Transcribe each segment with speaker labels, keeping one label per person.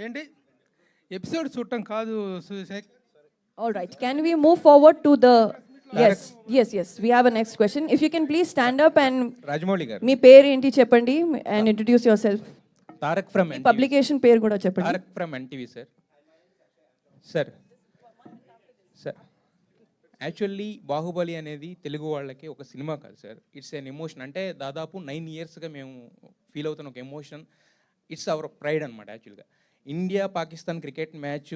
Speaker 1: ఏంటి ఎపిసోడ్ చూడటం కాదు Shekhar.
Speaker 2: All right. Can we move forward to the... Yes. We have a next question. If you can please stand up and
Speaker 3: Rajamouli గారు,
Speaker 2: మీ పేరు ఏంటి చెప్పండి and introduce yourself.
Speaker 3: Tarak from
Speaker 2: me publication పేరు కూడా చెప్పండి.
Speaker 3: Tarak from NTV sir. Actually Baahubali అనేది తెలుగు వాళ్ళకి ఒక సినిమా కాదు సార్, ఇట్స్ ఎన్ ఎమోషన్. అంటే దాదాపు 9 yearsగా మేము ఫీల్ అవుతున్న ఒక ఎమోషన్. ఇట్స్ అవర్ ప్రైడ్ అనమాట. యాక్చువల్గా ఇండియా పాకిస్తాన్ క్రికెట్ మ్యాచ్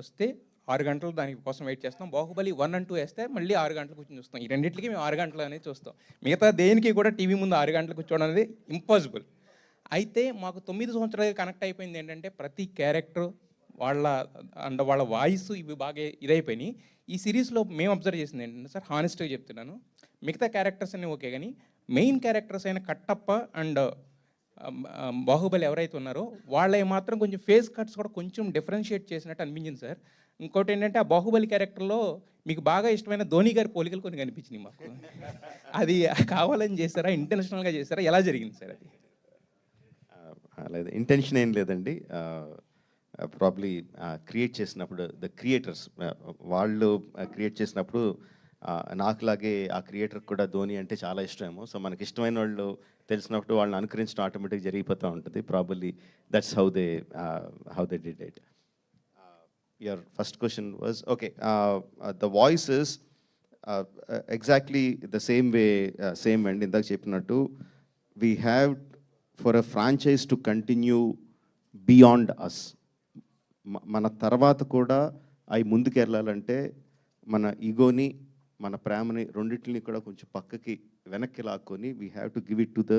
Speaker 3: వస్తే 6 గంటలు దాని కోసం వెయిట్ చేస్తాం. బాహుబలి 1 and 2 వేస్తే మళ్ళీ 6 గంటలు కూర్చొని చూస్తాం. ఈ రెండింటికి మేము 6 గంటలు అనేది చూస్తాం. మిగతా దేనికి కూడా టీవీ ముందు 6 గంటలు కూర్చోవడం అనేది ఇంపాసిబుల్. అయితే మాకు 9 సంవత్సరాలుగా కనెక్ట్ అయిపోయింది ఏంటంటే ప్రతి క్యారెక్టర్ వాళ్ళ వాయిస్ ఇవి బాగా ఇదైపోయినాయి. ఈ సిరీస్లో మేము అబ్జర్వ్ చేసింది ఏంటంటే సార్, హానెస్ట్గా చెప్తున్నాను, మిగతా క్యారెక్టర్స్ అన్నీ ఓకే, కానీ మెయిన్ క్యారెక్టర్స్ అయిన కట్టప్ప అండ్ బాహుబలి ఎవరైతే ఉన్నారో వాళ్ళవి మాత్రం కొంచెం ఫేస్ కట్స్ కూడా కొంచెం డిఫరెన్షియేట్ చేసినట్టు అనిపించింది సార్. ఇంకోటి ఏంటంటే ఆ బాహుబలి క్యారెక్టర్లో మీకు బాగా ఇష్టమైన ధోని గారి పోలికలు కొన్ని కనిపించినాయి మాకు. అది కావాలని చేస్తారా, ఇంటెన్షనల్గా చేస్తారా, ఎలా జరిగింది సార్ అది?
Speaker 4: లేదు, ఇంటెన్షన్ ఏం లేదండి. ప్రాబ్లీ క్రియేట్ చేసినప్పుడు క్రియేటర్స్ వాళ్ళు క్రియేట్ చేసినప్పుడు నాకులాగే ఆ క్రియేటర్కి కూడా ధోని అంటే చాలా ఇష్టమేమో. సో మనకి ఇష్టమైన వాళ్ళు తెలిసినప్పుడు వాళ్ళని అనుకరించడం ఆటోమేటిక్గా జరిగిపోతూ ఉంటుంది. Probably that's how they did it. Your first question was okay. The voice is exactly the same and ఇందాక చెప్పినట్టు we have for a franchise to continue beyond us. మన తర్వాత కూడా అవి ముందుకు వెళ్ళాలంటే మన ఈగోని, మన ప్రేమని రెండింటిని కూడా కొంచెం పక్కకి వెనక్కి లాక్కొని we have to give it to the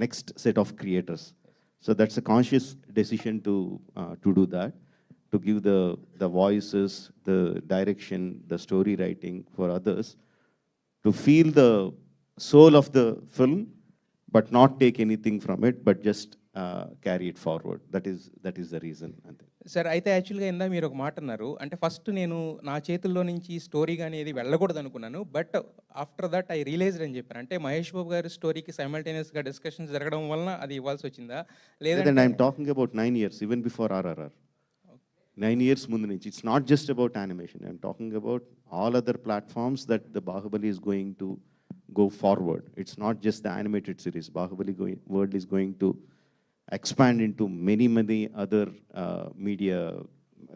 Speaker 4: next set of creators. So that's a conscious decision to do that, to give the voices, the direction, the story writing for others, to feel the soul of the film but not take anything from it, but just carry it forward. That is the reason.
Speaker 3: Sir అయితే యాక్చువల్గా ఇందా మీరు ఒక మాట అన్నారు, అంటే first నేను నా చేతుల్లో నుంచి స్టోరీ కానీ ఏది వెళ్ళకూడదు అనుకున్నాను. But after that I realized అని చెప్పాను. అంటే మహేష్ బాబు గారి స్టోరీకి సైమల్టేనియస్గా డిస్కషన్స్ జరగడం వలన అది ఇవ్వాల్సి వచ్చిందా
Speaker 4: లేదంటే I'm talking about 9 years, even before RRR. 9 years ముందు నుంచి. It's not just about animation. I'm talking about all other platforms that the Baahubali is going to go forward. It's not just the animated series. Baahubali world is going to expand into many other media,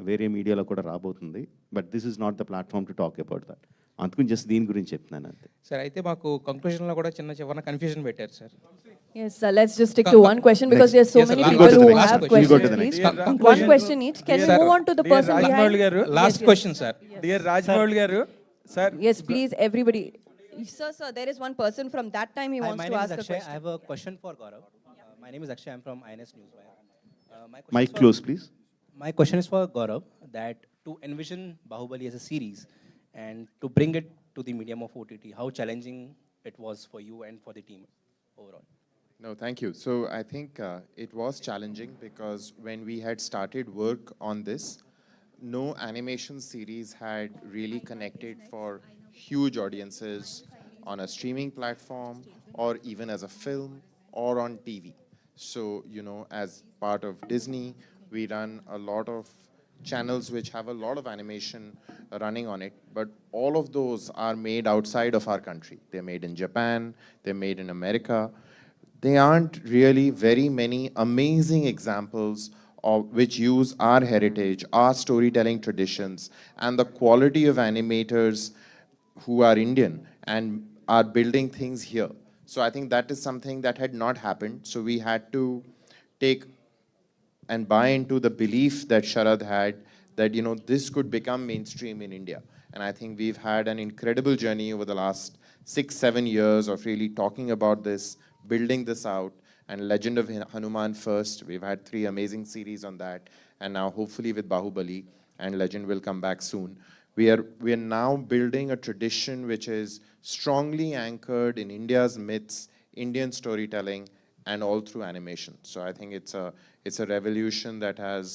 Speaker 4: వేరే మీడియాలో కూడా రాబోతుంది. But this is not the platform to talk about that. అందుకని just దీని గురించి చెప్తున్నాను అంతే
Speaker 3: sir. అయితే మాకు కంక్లూజన్లో కూడా చిన్న కన్ఫ్యూజన్ పెట్టారు sir.
Speaker 2: Yes, sir. Let's just stick to one question because there's so many people who have questions. Please, one question each. Can we move on to the person behind?
Speaker 3: Last question, sir.
Speaker 1: Dear Rajamouli garu, sir.
Speaker 2: Yes, please, everybody. Sir, there is one person from that time he wants to ask a question.
Speaker 5: I have a question for Gaurav. My name is Akshay. I'm from INS Newswire.
Speaker 4: Mic close, please.
Speaker 5: My question is for Gaurav, that to envision Baahubali as a series and to bring it to the medium of OTT, how challenging it was for you and for the team overall?
Speaker 6: No, thank you. So I think it was challenging because when we had started work on this, no animation series had really connected for huge audiences on a streaming platform or even as a film or on TV. So, you know, as part of Disney, we run a lot of channels which have a lot of animation running on it, but all of those are made outside of our country. They're made in Japan, they're made in America. They aren't really very many amazing examples of which use our heritage, our storytelling traditions, and the quality of animators who are Indian and are building things here. So I think that is something that had not happened. So we had to take and buy into the belief that Sharad had that, you know, this could become mainstream in India. And I think we've had an incredible journey over the last 6-7 years of really talking about this, building this out, and Legend of Hanuman first. We've had 3 amazing series on that, and now hopefully with Baahubali, and Legend will come back soon. We are now building a tradition which is strongly anchored in India's myths, Indian storytelling, and all through animation. So I think it's a revolution that has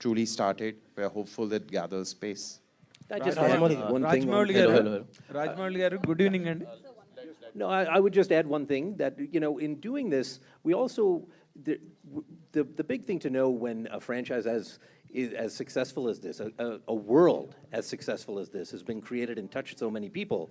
Speaker 6: truly started. We're hopeful that gathers pace.
Speaker 1: Rajamouli garu, good evening.
Speaker 7: No, I would just add one thing, that, you know, in doing this, we also the big thing to know when a franchise as successful as this, a world as successful as this has been created and touched so many people,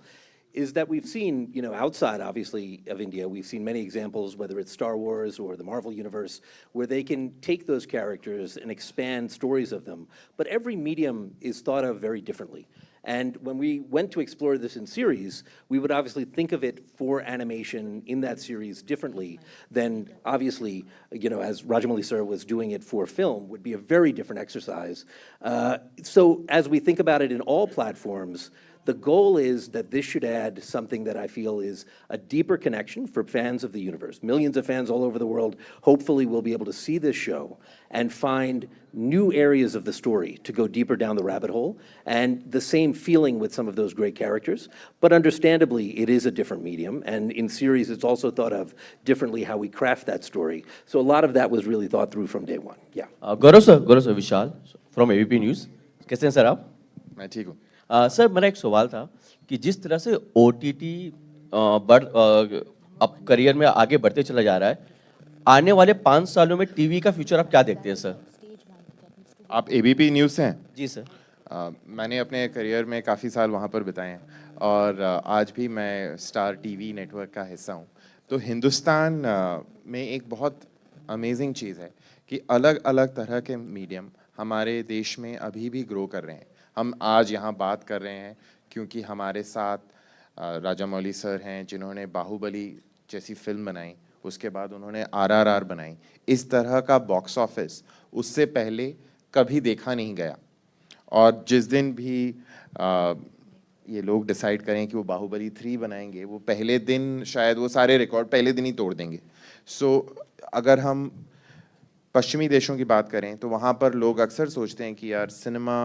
Speaker 7: is that we've seen, outside, obviously, of India, we've seen many examples, whether it's Star Wars or the Marvel Universe, where they can take those characters and expand stories of them. But every medium is thought of very differently. And when we went to explore this in series, we would obviously think of it for animation in that series differently than, obviously, as Rajamouli sir was doing it for film, would be a very different exercise. So as we think about it in all platforms, the goal is that this should add something that I feel is a deeper connection for fans of the universe. Millions of fans all over the world hopefully will be able to see this show and find new areas of the story to go deeper down the rabbit hole, and the same feeling with some of those great characters. But understandably, it is a different medium, and in series it's also thought of differently how we craft that story. So a lot of that was really thought through from day one. Yeah.
Speaker 8: Gaurav sir, Vishal from ABP News. कैसे हैं sir आप?
Speaker 6: मैं ठीक हूँ।
Speaker 8: Sir मेरा एक सवाल था कि जिस तरह से OTT अब करियर में आगे बढ़ते चला जा रहा है, आने वाले 5 सालों में टीवी का फ्यूचर आप क्या देखते हैं सर?
Speaker 6: आप ABP न्यूज़ से हैं?
Speaker 8: जी सर।
Speaker 6: मैंने अपने करियर में काफ़ी साल वहाँ पर बिताए हैं और आज भी मैं स्टार टीवी नेटवर्क का हिस्सा हूँ। तो हिंदुस्तान में एक बहुत अमेजिंग चीज़ है कि अलग अलग तरह के मीडियम हमारे देश में अभी भी ग्रो कर रहे हैं। हम आज यहाँ बात कर रहे हैं क्योंकि हमारे साथ राजामौली सर हैं जिन्होंने बाहुबली जैसी फिल्म बनाई, उसके बाद उन्होंने RRR बनाई। इस तरह का बॉक्स ऑफिस उससे पहले कभी देखा नहीं गया, और जिस दिन भी ये लोग डिसाइड करें कि वो बाहुबली 3 बनाएंगे, वो पहले दिन शायद वो सारे रिकॉर्ड पहले दिन ही तोड़ देंगे। सो अगर हम पश्चिमी देशों की बात करें तो वहाँ पर लोग अक्सर सोचते हैं कि यार सिनेमा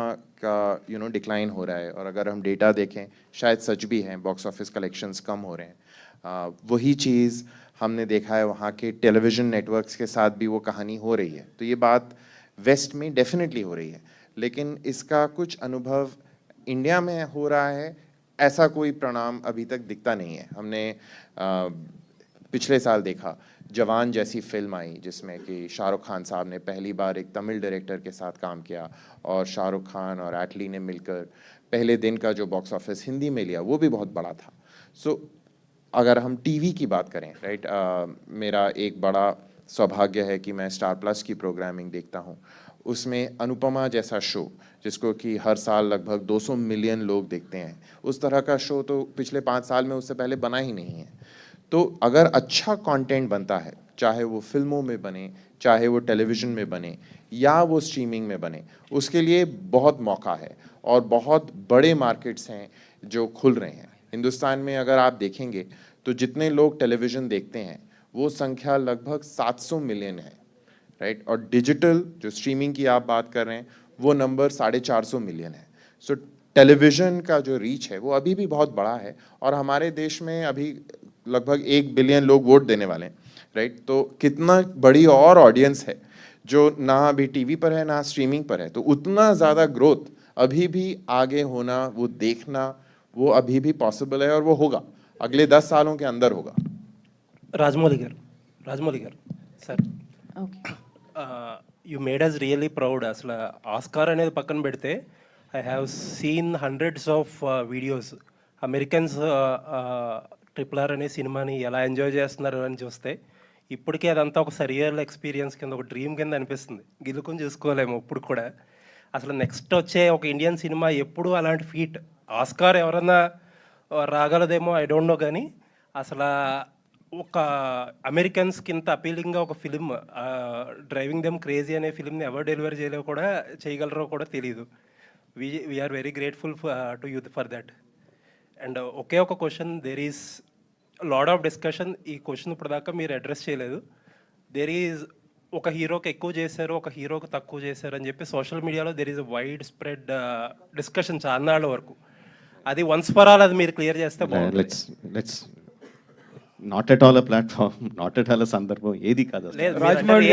Speaker 6: का डिक्लाइन हो रहा है, और अगर हम डेटा देखें शायद सच भी है, बॉक्स ऑफिस कलेक्शंस कम हो रहे हैं। वही चीज़ हमने देखा है वहाँ के टेलीविज़न नेटवर्क्स के साथ भी वो कहानी हो रही है। तो ये बात वेस्ट में डेफिनेटली हो रही है, लेकिन इसका कुछ अनुभव इंडिया में हो रहा है ऐसा कोई परिणाम अभी तक दिखता नहीं है। हमने पिछले साल देखा जवान जैसी फिल्म आई जिसमें कि शाहरुख खान साहब ने पहली बार एक तमिल डायरेक्टर के साथ काम किया, और शाहरुख खान और एटली ने मिलकर पहले दिन का जो बॉक्स ऑफिस हिंदी में लिया वो भी बहुत बड़ा था। सो अगर हम टीवी की बात करें, राइट, मेरा एक बड़ा सौभाग्य है कि मैं स्टार प्लस की प्रोग्रामिंग देखता हूँ। उसमें अनुपमा जैसा शो जिसको कि हर साल लगभग 200 मिलियन लोग देखते हैं, उस तरह का शो तो पिछले 5 साल में उससे पहले बना ही नहीं है। तो अगर अच्छा कंटेंट बनता है, चाहे वो फिल्मों में बने, चाहे वो टेलीविज़न में बने या वो स्ट्रीमिंग में बने, उसके लिए बहुत मौका है और बहुत बड़े मार्केट्स हैं जो खुल रहे हैं। हिंदुस्तान में अगर आप देखेंगे तो जितने लोग टेलीविज़न देखते हैं वो संख्या लगभग 700 मिलियन है, राइट, और डिजिटल जो स्ट्रीमिंग की आप बात कर रहे हैं वो नंबर 450 मिलियन है। सो टेलीविज़न का जो रीच है वो अभी भी बहुत बड़ा है, और हमारे देश में अभी लगभग 1 बिलियन लोग वोट देने वाले हैं, राइट। तो कितना बड़ी और ऑडियंस है जो ना अभी टीवी पर है ना स्ट्रीमिंग पर है, तो उतना ज़्यादा ग्रोथ अभी भी आगे होना, वो देखना, वो अभी भी पॉसिबल है और वो होगा, अगले 10 सालों के अंदर होगा।
Speaker 5: Rajamouli gar, sir.
Speaker 2: Okay.
Speaker 5: You made us really proud. అసలు ఆస్కార్ అనేది పక్కన పెడితే I have seen hundreds of videos. Americans RRR అనే సినిమాని ఎలా ఎంజాయ్ చేస్తున్నారు అని చూస్తే ఇప్పటికే అదంతా ఒక సరియల్ ఎక్స్పీరియన్స్ కింద, ఒక డ్రీమ్ కింద అనిపిస్తుంది. గిలుకుని చూసుకోలేము ఇప్పుడు కూడా. అసలు నెక్స్ట్ వచ్చే ఒక ఇండియన్ సినిమా ఎప్పుడు అలాంటి ఫీట్ ఆస్కార్ ఎవరన్నా రాగలదేమో ఐ డోంట్ నో, కానీ అసలు ఒక అమెరికన్స్కి ఇంత అపీలింగ్గా ఒక ఫిలిం డ్రైవింగ్ దెమ్ క్రేజీ అనే ఫిలింని ఎవరు డెలివరీ చేయగలరో కూడా తెలియదు. We are very grateful to you for that. And ఒకే ఒక question, there is lot of discussion. ఈ క్వశ్చన్ ఇప్పటిదాకా మీరు అడ్రస్ చేయలేదు. దేర్ ఈజ్ ఒక హీరోకి ఎక్కువ చేశారు, ఒక హీరోకి తక్కువ చేశారు అని చెప్పి సోషల్ మీడియాలో there is widespread discussion చాన్నాళ్ళ వరకు. అది వన్స్ ఫర్ ఆల్ అది మీరు క్లియర్ చేస్తే
Speaker 4: let's not at all a platform, not at all a సందర్భం, ఏది కాదు.
Speaker 1: Rajamouli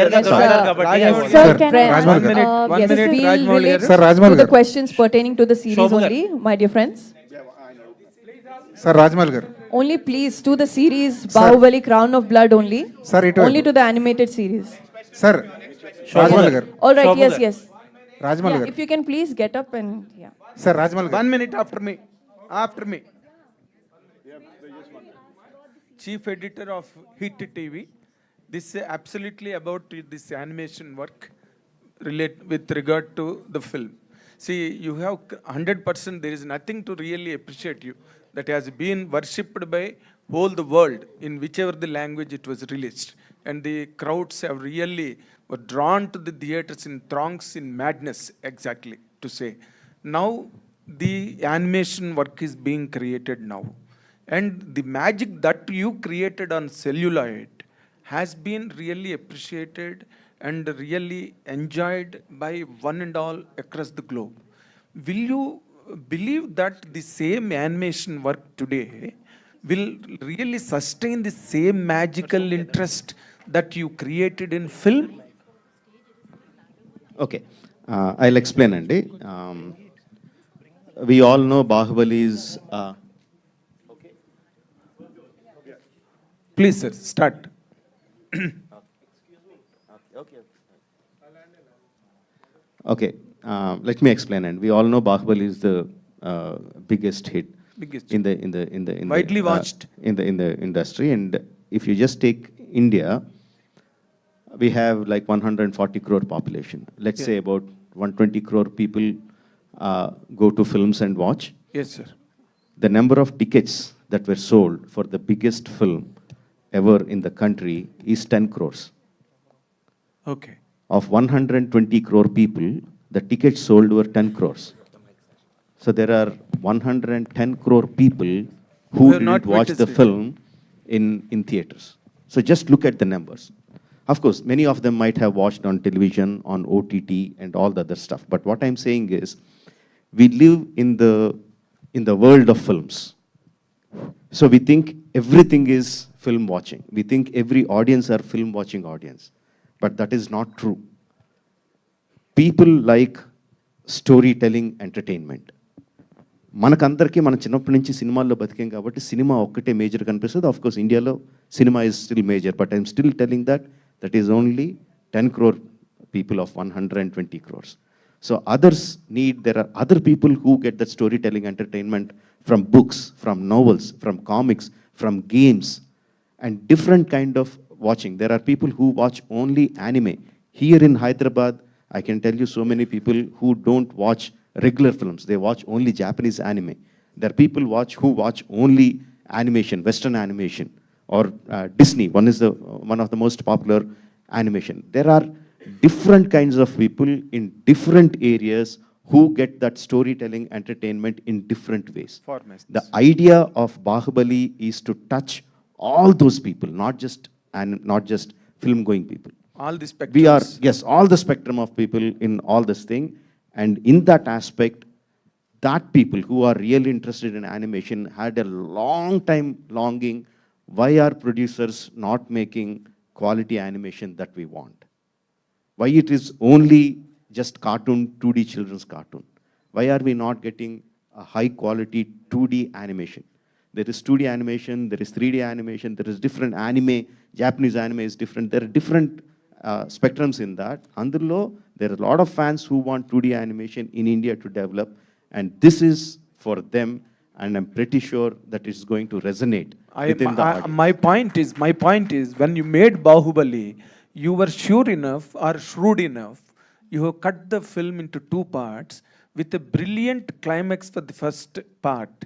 Speaker 2: Sir, can sir, Rajamouli the questions pertaining to the series only, my dear friends.
Speaker 9: Sir, Rajamouli garu.
Speaker 2: Only please to the series Baahubali Crown of Blood only.
Speaker 9: Sir, it
Speaker 2: Only to the animated series.
Speaker 9: Sir, Rajmal garu.
Speaker 2: All right, yes, yes.
Speaker 9: Rajmal
Speaker 2: Yeah,
Speaker 9: garu.
Speaker 2: if you can please get up and yeah.
Speaker 9: Sir, Rajmal garu.
Speaker 1: 1 minute after me. After me. Chief editor of Hit TV. This is absolutely about this animation work with regard to the film. See, you have 100%, there is nothing to really appreciate you that has been worshipped by whole the world in whichever the language it was released. And the crowds have really were drawn to the theaters in throngs, in madness, exactly to say. Now, the animation work is being created now. And the magic that you created on celluloid has been really appreciated and really enjoyed by one and all across the globe. Will you believe that the same animation work today will really sustain the same magical interest that you created in film?
Speaker 4: Okay, I'll explain, Andy. We all know Baahubali is...
Speaker 1: Please, sir, start.
Speaker 4: Okay, let me explain. And we all know Baahubali is the biggest hit
Speaker 1: Biggest.
Speaker 4: in the
Speaker 1: Widely watched.
Speaker 4: in the industry. And if you just take India, we have like 140 crore population. Let's say about 120 crore people go to films and watch.
Speaker 1: Yes, sir.
Speaker 4: The number of tickets that were sold for the biggest film ever in the country is 10 crores.
Speaker 1: Okay.
Speaker 4: Of 120 crore people, the tickets sold were 10 crores. So there are 110 crore people who
Speaker 1: have not
Speaker 4: didn't watch the
Speaker 1: witnessed it.
Speaker 4: film in theaters. So just look at the numbers. Of course, many of them might have watched on television, on OTT, and all the other stuff. But what I'm saying is, we live in the world of films. So we think everything is film watching. We think every audience are film watching audience. But that is not true. People like storytelling entertainment. మనకందరికీ మన చిన్నప్పటి నుంచి సినిమాల్లో బతికాం కాబట్టి cinema ఒక్కటే major కనిపిస్తుంది. Of course ఇండియాలో cinema is still major, but I'm still telling that is only 10 crore people of 120 crores. So others there are other people who get that storytelling entertainment from books, from novels, from comics, from games, and different kind of watching. There are people who watch only anime. Here in Hyderabad, I can tell you so many people who don't watch regular films. They watch only Japanese anime. There are people who watch only animation, Western animation, or Disney. One of the most popular animation. There are different kinds of people in different areas who get that storytelling entertainment in different ways.
Speaker 1: Formats.
Speaker 4: The idea of Baahubali is to touch all those people, not just film-going people.
Speaker 1: All the spectrums.
Speaker 4: We are, yes, all the spectrum of people in all this thing. And in that aspect, that people who are really interested in animation had a long time longing, why are producers not making quality animation that we want? Why it is only just cartoon, 2D children's cartoon? Why are we not getting a high quality 2D animation? There is 2D animation, there is 3D animation, there is different anime. Japanese anime is different. There are different spectrums in that. Andurlo, there are a lot of fans who want 2D animation in India to develop, and this is for them, and I'm pretty sure that it's going to resonate within the audience.
Speaker 1: My point is, when you made Baahubali, you were sure enough or shrewd enough, you have cut the film into 2 parts with a brilliant climax for the first part.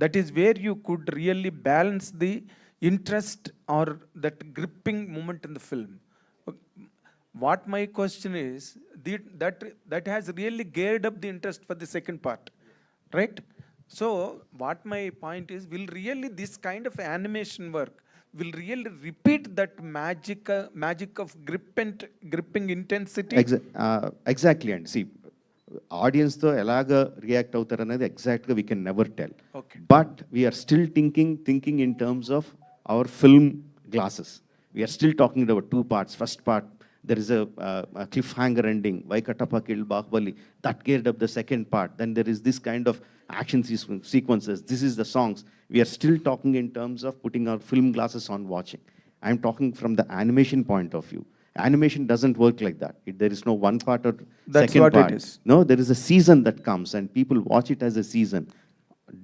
Speaker 1: That is where you could really balance the interest or that gripping moment in the film. What my question is, that has really geared up the interest for the second part, right? So what my point is, will really this kind of animation work will really repeat that magic of gripping intensity?
Speaker 4: Exactly, and see, audience తో ఎలాగా react అవుతారు అనేది ఎగ్జాక్ట్గా we can never tell.
Speaker 1: Okay.
Speaker 4: But we are still thinking in terms of our film glasses. We are still talking about 2 parts. First part, there is a cliffhanger ending. Why Katappa killed Baahubali? That geared up the second part. Then there is this kind of action sequences. This is the songs. We are still talking in terms of putting our film glasses on watching. I'm talking from the animation point of view. Animation doesn't work like that. There is no one part or
Speaker 1: That's
Speaker 4: second
Speaker 1: what it
Speaker 4: part.
Speaker 1: is.
Speaker 4: No, there is a season that comes and people watch it as a season.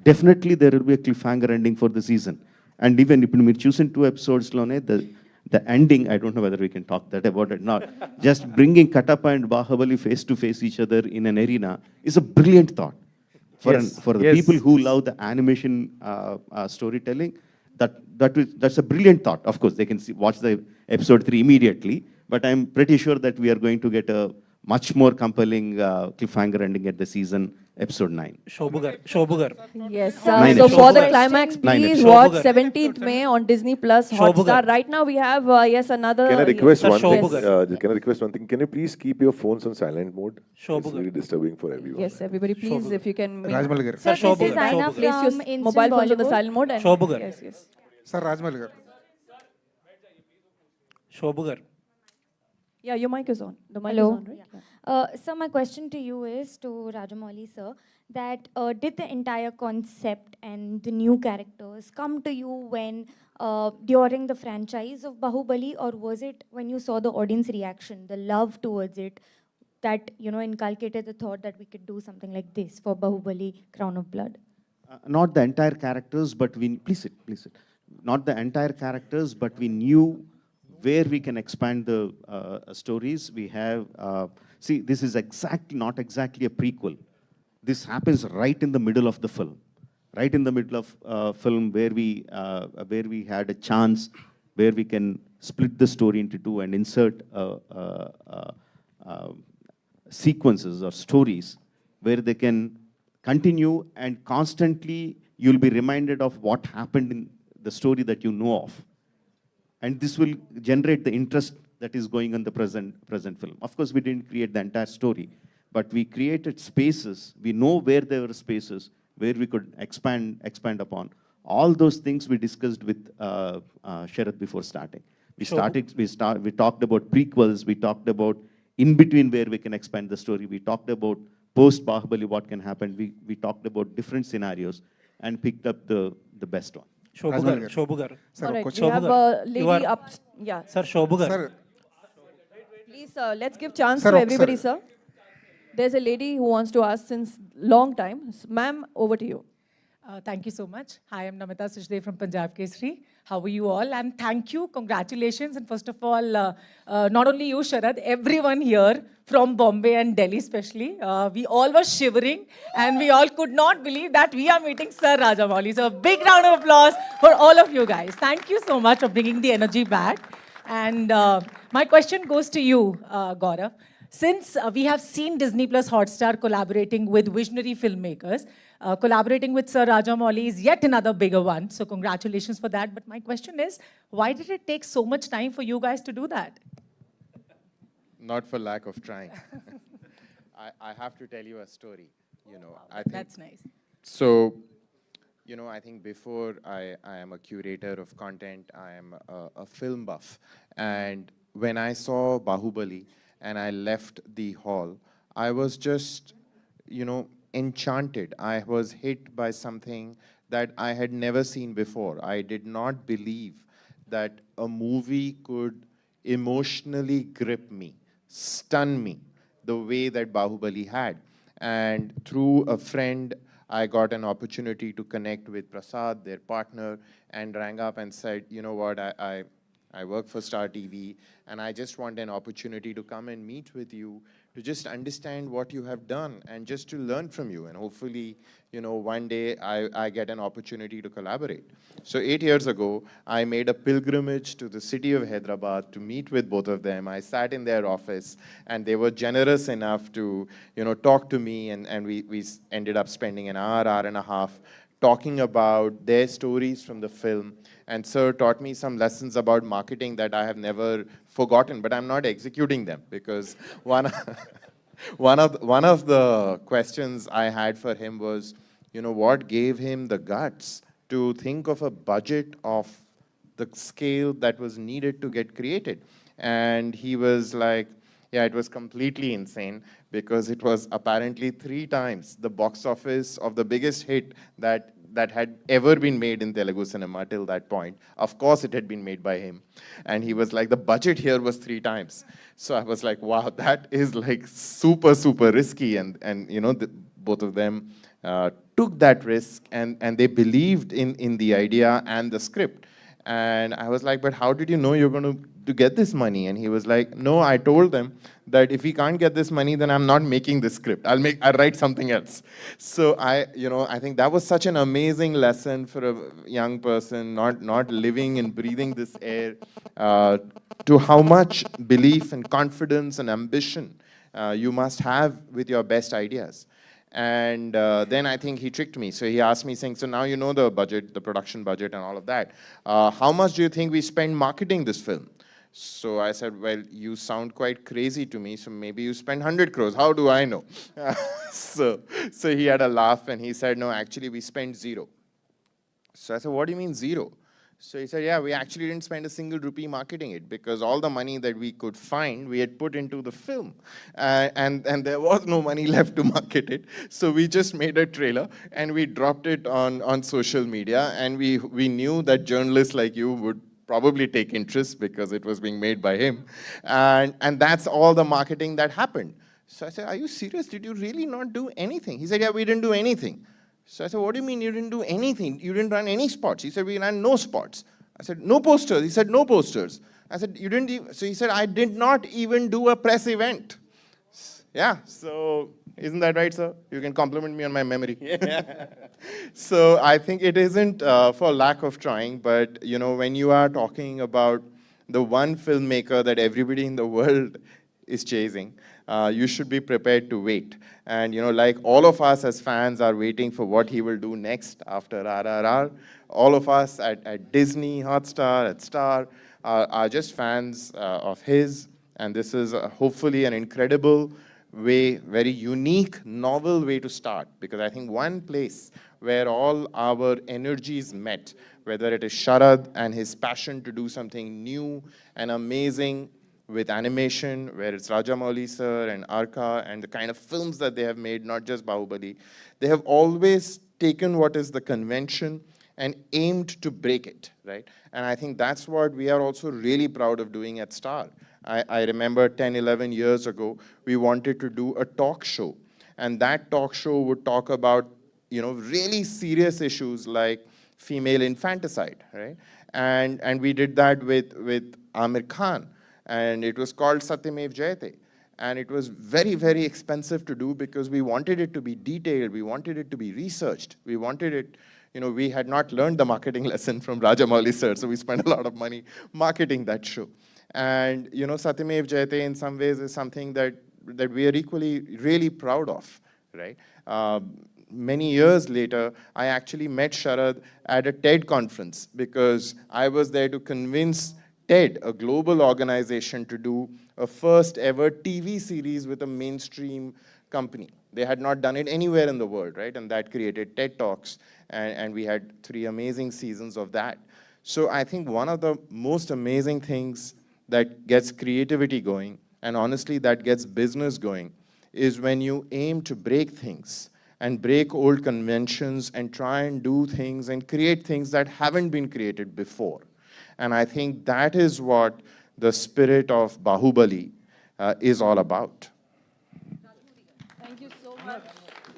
Speaker 4: Definitely there will be a cliffhanger ending for the season. And even if you choose in 2 episodes, the ending, I don't know whether we can talk that about it now, just bringing Katappa and Baahubali face to face each other in an arena is a brilliant thought.
Speaker 1: Yes,
Speaker 4: For the
Speaker 1: yes,
Speaker 4: people who love the animation storytelling, that's a brilliant thought. Of course, they can watch the episode 3 immediately, but I'm pretty sure that we are going to get a much more compelling cliffhanger ending at the season, episode 9.
Speaker 5: Shobhugar.
Speaker 2: Yes.
Speaker 4: Nine
Speaker 2: So for the
Speaker 4: episodes.
Speaker 2: climax,
Speaker 4: 9
Speaker 2: please
Speaker 4: episodes.
Speaker 2: watch
Speaker 5: Shobhugar.
Speaker 2: 17th May on Disney Plus
Speaker 5: Shobhugar.
Speaker 2: Hotstar. Right now we have yes another.
Speaker 10: Can I request
Speaker 5: Sir,
Speaker 10: one thing?
Speaker 5: Shobhugar.
Speaker 10: Can I request one thing? Can you please keep your phones on silent mode? It's
Speaker 5: Shobhugar.
Speaker 10: really disturbing for everyone.
Speaker 2: Yes, everybody, please, if you can.
Speaker 9: Rajmal garu.
Speaker 5: Sir,
Speaker 11: Sir, this is
Speaker 5: Shobhugar.
Speaker 11: Aina
Speaker 5: Shobhugar.
Speaker 2: Place your
Speaker 11: from Instant
Speaker 2: mobile phones on the
Speaker 11: Bollywood.
Speaker 2: silent mode. And
Speaker 5: Shobhugar.
Speaker 2: Yes, yes.
Speaker 9: Sir, Rajmal garu.
Speaker 5: Shobhugar.
Speaker 2: Yeah, your mic is on. The mic
Speaker 11: Hello.
Speaker 2: is on, right?
Speaker 11: So my question to you is, to Rajamouli sir, that did the entire concept and the new characters come to you when during the franchise of Bahubali, or was it when you saw the audience reaction, the love towards it, that inculcated the thought that we could do something like this for Bahubali, Crown of Blood?
Speaker 4: Not the entire characters, but please sit. Not the entire characters, but we knew where we can expand the stories. We have, see, this is not exactly a prequel. This happens right in the middle of the film. Right in the middle of film where we had a chance where we can split the story into 2 and insert sequences or stories where they can continue and constantly you'll be reminded of what happened in the story that you know of. And this will generate the interest that is going on the present film. Of course, we didn't create the entire story, but we created spaces. We know where there were spaces where we could expand upon. All those things we discussed with Sharath before starting. We talked about prequels. We talked about in between where we can expand the story. We talked about post Baahubali, what can happen. We talked about different scenarios and picked up the best one.
Speaker 5: Shobhugar.
Speaker 9: Sir,
Speaker 2: All right,
Speaker 9: question.
Speaker 2: we have a
Speaker 5: You
Speaker 2: lady
Speaker 5: are-
Speaker 2: up. Yeah.
Speaker 5: Sir, Shobhugar.
Speaker 9: Sir,
Speaker 2: Please, let's give chance
Speaker 9: Sir,
Speaker 2: to
Speaker 9: sir.
Speaker 2: everybody, sir. There's a lady who wants to ask since long time. Ma'am, over to you.
Speaker 12: Thank you so much. Hi, I'm Namita Suchdev from Punjab Kesari. How are you all? And thank you, congratulations. And first of all, not only you, Sharad, everyone here from Bombay and Delhi especially, we all were shivering and we all could not believe that we are meeting Sir Rajamouli. So a big round of applause for all of you guys. Thank you so much for bringing the energy back. And my question goes to you, Gaurav. Since we have seen Disney Plus Hotstar collaborating with visionary filmmakers, collaborating with Sir Rajamouli is yet another bigger one. So congratulations for that. But my question is, why did it take so much time for you guys to do that?
Speaker 6: Not for lack of trying. I have to tell you a story. I think
Speaker 12: That's nice.
Speaker 6: so. I think before I am a curator of content, I am a film buff. And when I saw Bahubali and I left the hall, I was just, enchanted. I was hit by something that I had never seen before. I did not believe that a movie could emotionally grip me, stun me, the way that Bahubali had. And through a friend, I got an opportunity to connect with Prasad, their partner, and rang up and said, you know what, I work for Star TV, and I just want an opportunity to come and meet with you, to just understand what you have done, and just to learn from you. And hopefully, one day I get an opportunity to collaborate. So 8 years ago, I made a pilgrimage to the city of Hyderabad to meet with both of them. I sat in their office, and they were generous enough to, talk to me, and we ended up spending an hour and a half talking about their stories from the film. And Sir taught me some lessons about marketing that I have never forgotten, but I'm not executing them, because one of the questions I had for him was, what gave him the guts to think of a budget of the scale that was needed to get created? And he was like, yeah, it was completely insane, because it was apparently 3 times the box office of the biggest hit that that had ever been made in Telugu cinema till that point. Of course, it had been made by him. And he was like, the budget here was 3 times. So I was like, wow, that is like super, super risky. And you know, both of them took that risk, and they believed in the idea and the script. And I was like, but how did you know you're going to get this money? And he was like, no, I told them that if we can't get this money, then I'm not making this script. I'll write something else. So I think that was such an amazing lesson for a young person, not living and breathing this air, to how much belief and confidence and ambition you must have with your best ideas. And then I think he tricked me. So he asked me, saying, so now you know the budget, the production budget and all of that. How much do you think we spend marketing this film? So I said, well, you sound quite crazy to me, so maybe you spend 100 crores. How do I know? So he had a laugh and he said, no, actually we spent 0. So I said, what do you mean 0? So he said, yeah, we actually didn't spend a single rupee marketing it, because all the money that we could find, we had put into the film. And there was no money left to market it. So we just made a trailer and we dropped it on social media. And we knew that journalists like you would probably take interest because it was being made by him. And that's all the marketing that happened. So I said, are you serious? Did you really not do anything? He said, yeah, we didn't do anything. So I said, what do you mean you didn't do anything? You didn't run any spots. He said, we ran no spots. I said, no posters. He said, no posters. I said, you didn't even, so he said, I did not even do a press event. Yeah, so isn't that right, sir? You can compliment me on my memory. So I think it isn't for lack of trying, but you know, when you are talking about the one filmmaker that everybody in the world is chasing, you should be prepared to wait. And you know, like all of us as fans are waiting for what he will do next after RRR. All of us at Disney, Hotstar, at Star are just fans of his. And this is hopefully an incredible way, very unique, novel way to start. Because I think one place where all our energies met, whether it is Sharad and his passion to do something new and amazing with animation, where it's Rajamouli sir and Arka and the kind of films that they have made, not just Baahubali, they have always taken what is the convention and aimed to break it, right? And I think that's what we are also really proud of doing at Star. I remember 10, 11 years ago, we wanted to do a talk show. And that talk show would talk about, you know, really serious issues like female infanticide, right? And we did that with Amir Khan. And it was called Satyamev Jayate. And it was very, very expensive to do because we wanted it to be detailed, we wanted it to be researched, we wanted it, you know, we had not learned the marketing lesson from Rajamouli sir, so we spent a lot of money marketing that show. And, you know, Satyamev Jayate in some ways is something that we are equally really proud of, right? Many years later, I actually met Sharad at a TED conference because I was there to convince TED, a global organization, to do a first ever TV series with a mainstream company. They had not done it anywhere in the world, right? And that created TED Talks, and we had 3 amazing seasons of that. So I think one of the most amazing things that gets creativity going, and honestly that gets business going, is when you aim to break things and break old conventions and try and do things and create things that haven't been created before. And I think that is what the spirit of Baahubali is all about.
Speaker 2: Thank you so much.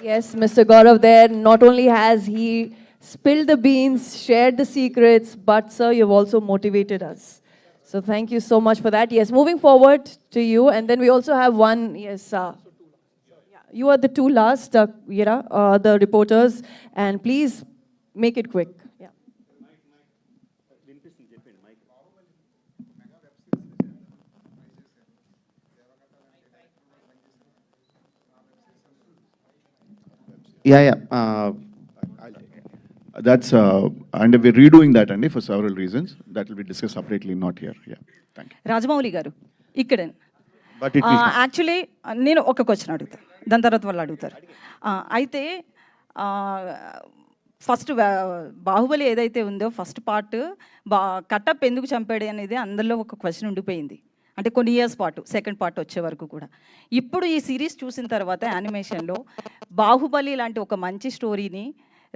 Speaker 2: Yes, Mr. Gaurav there, not only has he spilled the beans, shared the secrets, but sir, you've also motivated us. So thank you so much for that. Yes, moving forward to you, and then we also have one, yes, you are the 2 last, the reporters, and please make it quick. Yeah.
Speaker 13: Yeah. That's and we're redoing that and for several reasons. That will be discussed separately, not here. Yeah. Thank you.
Speaker 14: Rajamouli గారు ఇక్కడ
Speaker 13: But it will come.
Speaker 14: Actually నేను ఒక question అడుగుతాను, దాని తర్వాత వాళ్ళు అడుగుతారు. అయితే ఫస్ట్ బాహుబలి ఏదైతే ఉందో ఫస్ట్ పార్ట్ కట్టప్ ఎందుకు చంపాడు అనేది అందరిలో ఒక క్వశ్చన్ ఉండిపోయింది. అంటే కొన్ని ఇయర్స్ పాటు సెకండ్ పార్ట్ వచ్చే వరకు కూడా. ఇప్పుడు ఈ సిరీస్ చూసిన తర్వాత యానిమేషన్లో బాహుబలి లాంటి ఒక మంచి స్టోరీని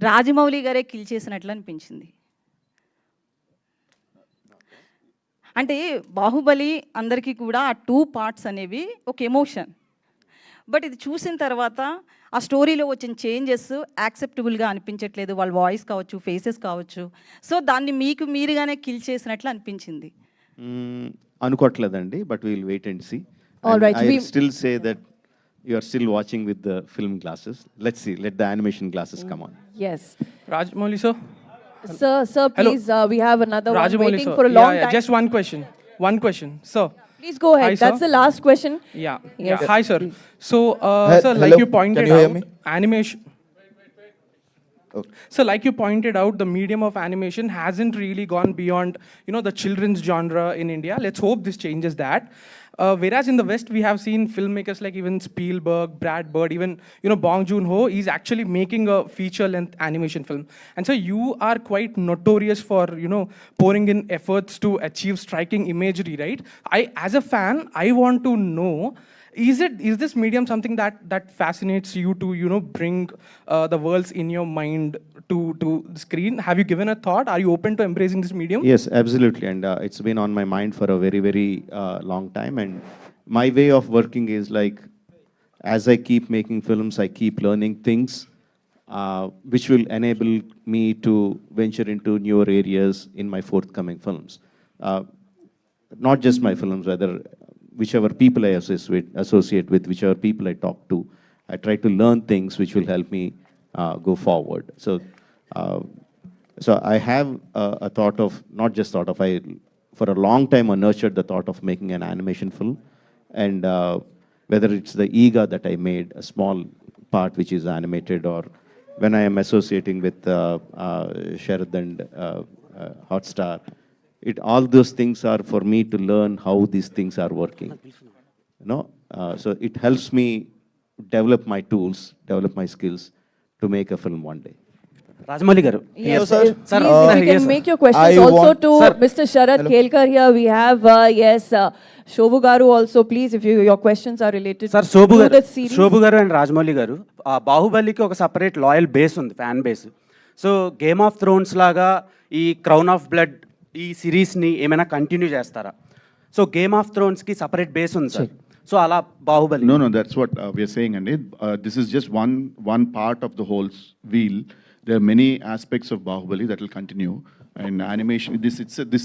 Speaker 14: రాజమౌళి గారే కిల్ చేసినట్లు అనిపించింది. అంటే బాహుబలి అందరికీ కూడా ఆ 2 పార్ట్స్ అనేవి ఒక ఎమోషన్. బట్ ఇది చూసిన తర్వాత ఆ స్టోరీలో వచ్చిన చేంజెస్ యాక్సెప్టబుల్గా అనిపించట్లేదు. వాళ్ళ వాయిస్ కావచ్చు, ఫేసెస్ కావచ్చు. సో దాన్ని మీకు మీరుగానే కిల్ చేసినట్లు అనిపించింది.
Speaker 4: అనుకోవట్లేదండి, but will wait and see.
Speaker 2: All right,
Speaker 4: I
Speaker 2: we-
Speaker 4: still say that you are still watching with the film glasses. Let's see, let the animation glasses come on.
Speaker 2: Yes.
Speaker 15: Rajamouli, sir.
Speaker 2: Sir,
Speaker 15: Hello.
Speaker 2: please, we have another one
Speaker 15: Rajamouli,
Speaker 2: waiting
Speaker 15: sir.
Speaker 2: for a long time.
Speaker 15: Just one question. One question, sir.
Speaker 2: Please go ahead.
Speaker 15: Hi, sir.
Speaker 2: That's the last question.
Speaker 15: Yeah.
Speaker 2: Yes.
Speaker 15: Yeah. Hi, sir. So, sir,
Speaker 9: hello.
Speaker 15: like you pointed
Speaker 9: Can you hear
Speaker 15: out,
Speaker 9: me?
Speaker 15: animation.
Speaker 9: Okay.
Speaker 15: So, like you pointed out, the medium of animation hasn't really gone beyond, the children's genre in India. Let's hope this changes that. Whereas in the West, we have seen filmmakers like even Spielberg, Brad Bird, even, Bong Joon-ho is actually making a feature-length animation film. And so you are quite notorious for, pouring in efforts to achieve striking imagery, right? As a fan, I want to know, is this medium something that fascinates you to, bring the worlds in your mind to the screen? Have you given a thought? Are you open to embracing this medium?
Speaker 4: Yes, absolutely, and it's been on my mind for a very, very long time. And my way of working is like, as I keep making films, I keep learning things which will enable me to venture into newer areas in my forthcoming films. Not just my films, rather whichever people I associate with, whichever people I talk to, I try to learn things which will help me go forward. So I have a thought of, not just thought of, for a long time I nurtured the thought of making an animation film. And whether it's the Ega that I made, a small part which is animated, or when I am associating with Sharad and Hotstar, all those things are for me to learn how these things are working. So it helps me develop my tools, develop my skills to make a film one day.
Speaker 16: Rajamouli garu.
Speaker 2: Yes,
Speaker 16: sir.
Speaker 2: please,
Speaker 16: Sir,
Speaker 2: if you can
Speaker 16: yes,
Speaker 2: make your questions
Speaker 16: I
Speaker 2: also
Speaker 16: want-
Speaker 2: to
Speaker 16: Sir.
Speaker 2: Mr. Sharad Khelkar here. We have, Shobhu Garu also, please, if your questions are related
Speaker 16: sir
Speaker 2: to
Speaker 16: Shobu గారు
Speaker 2: the series.
Speaker 16: Shobu గారు and Rajamouli గారు బాహుబలికి ఒక separate loyal base ఉంది, fan base. So game of Thrones లాగా ఈ crown of blood ఈ సిరీస్ని ఏమైనా continue చేస్తారా? సో గేమ్ ఆఫ్ థ్రోన్స్కి సపరేట్ బేస్ ఉంది సార్. సో అలా Baahubali.
Speaker 13: No, that's what we are saying, and this is just one part of the whole wheel. There are many aspects of Baahubali that will continue, and animation. This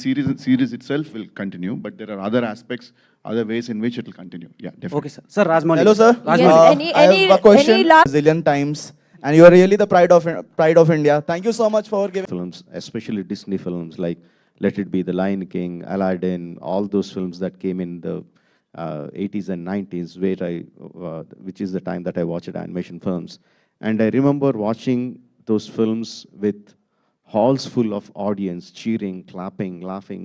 Speaker 13: series itself will continue, but there are other aspects, other ways in which it will continue. Yeah, definitely.
Speaker 16: Okay sir. Sir Rajamouli.
Speaker 17: Hello, sir.
Speaker 2: Yes,
Speaker 17: I have a question. Zillion times, and you are really the pride of India. Thank you so much for giving.
Speaker 4: Films, especially Disney films like Let It Be, The Lion King, Aladdin, all those films that came in the 80s and 90s, which is the time that I watched animation films. And I remember watching those films with halls full of audience, cheering, clapping, laughing,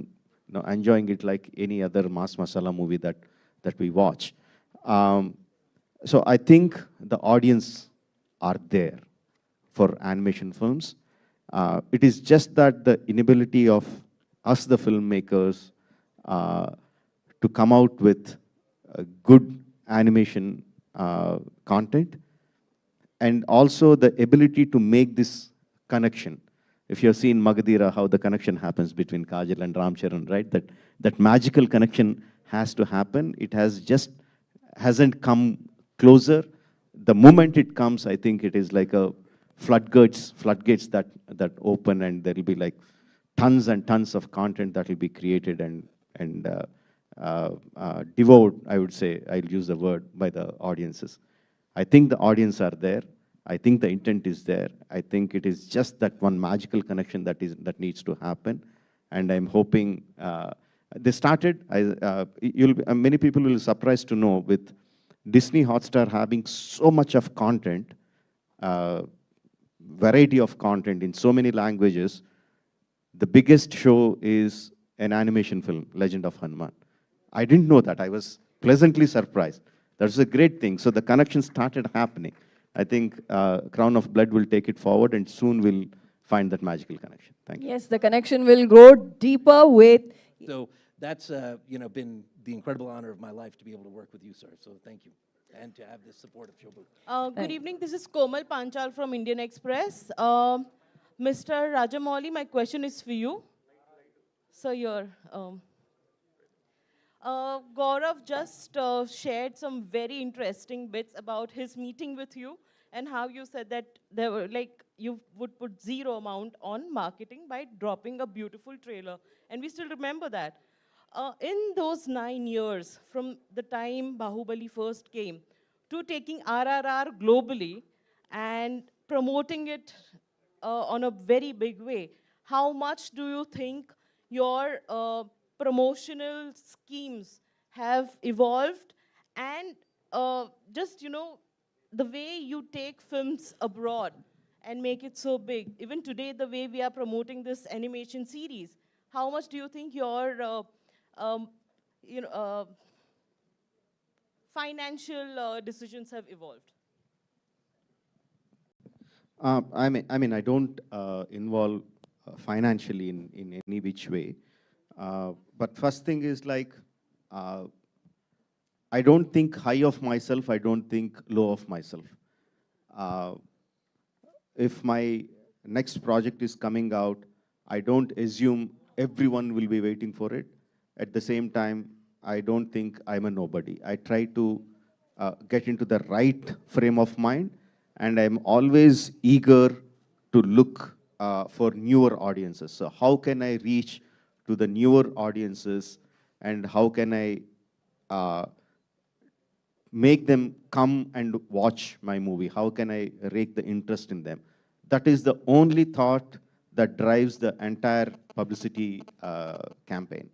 Speaker 4: enjoying it like any other mass masala movie that we watch. So I think the audience are there for animation films. It is just that the inability of us, the filmmakers, to come out with good animation content, and also the ability to make this connection. If you have seen Magadira, how the connection happens between Kajal and Ram Charan, right? That magical connection has to happen. It hasn't come closer. The moment it comes, I think it is like a floodgates that open, and there will be like tons and tons of content that will be created and devoured, I would say, I'll use the word, by the audiences. I think the audience are there. I think the intent is there. I think it is just that one magical connection that needs to happen. And I'm hoping they started. Many people will be surprised to know, with Disney Hotstar having so much of content, variety of content in so many languages, the biggest show is an animation film, Legend of Hanuman. I didn't know that. I was pleasantly surprised. That's a great thing. So the connection started happening. I think Crown of Blood will take it forward, and soon we'll find that magical connection. Thank you.
Speaker 2: Yes, the connection will grow deeper with.
Speaker 7: So that's been the incredible honor of my life to be able to work with you, sir. So thank you. and to have the support of Shobhu.
Speaker 18: Good evening. This is Komal Panchal from Indian Express. Mr. Rajamouli, my question is for you. So Gaurav just shared some very interesting bits about his meeting with you and how you said that there were you would put zero amount on marketing by dropping a beautiful trailer, and we still remember that. In those 9 years, from the time Baahubali first came to taking RRR globally and promoting it on a very big way, how much do you think your promotional schemes have evolved? And just, the way you take films abroad and make it so big, even today, the way we are promoting this animation series, how much do you think your financial decisions have evolved?
Speaker 4: I don't involve financially in any which way. But first thing is I don't think high of myself, I don't think low of myself. If my next project is coming out, I don't assume everyone will be waiting for it. At the same time, I don't think I'm a nobody. I try to get into the right frame of mind, and I'm always eager to look for newer audiences. So how can I reach to the newer audiences, and how can I make them come and watch my movie? How can I rake the interest in them? That is the only thought that drives the entire publicity campaign.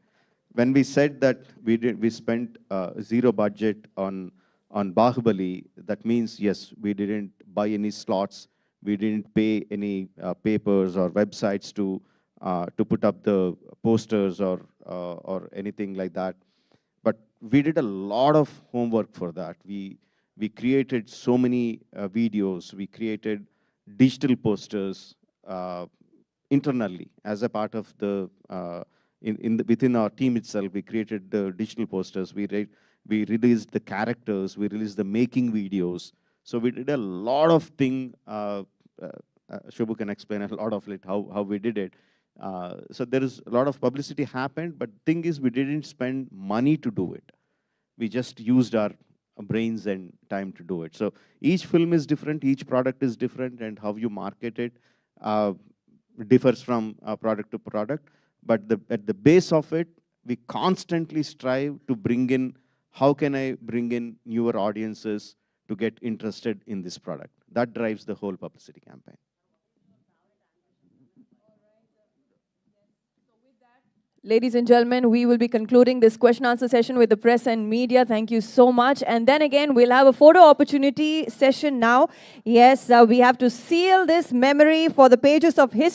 Speaker 4: When we said that we spent zero budget on Baahubali, that means, yes, we didn't buy any slots, we didn't pay any papers or websites to put up the posters or anything like that. But we did a lot of homework for that. We created so many videos, we created digital posters internally as a part of the within our team itself. We created the digital posters, we released the characters, we released the making videos. So we did a lot of things. Shobhu can explain a lot of it, how we did it. So there is a lot of publicity happened, but the thing is, we didn't spend money to do it. We just used our brains and time to do it. So each film is different, each product is different, and how you market it differs from product to product. But at the base of it, we constantly strive to bring in, how can I bring in newer audiences to get interested in this product? That drives the whole publicity campaign.
Speaker 2: Ladies and gentlemen, we will be concluding this question answer session with the press and media. Thank you so much. And then again, we'll have a photo opportunity session now. Yes, we have to seal this memory for the pages of history.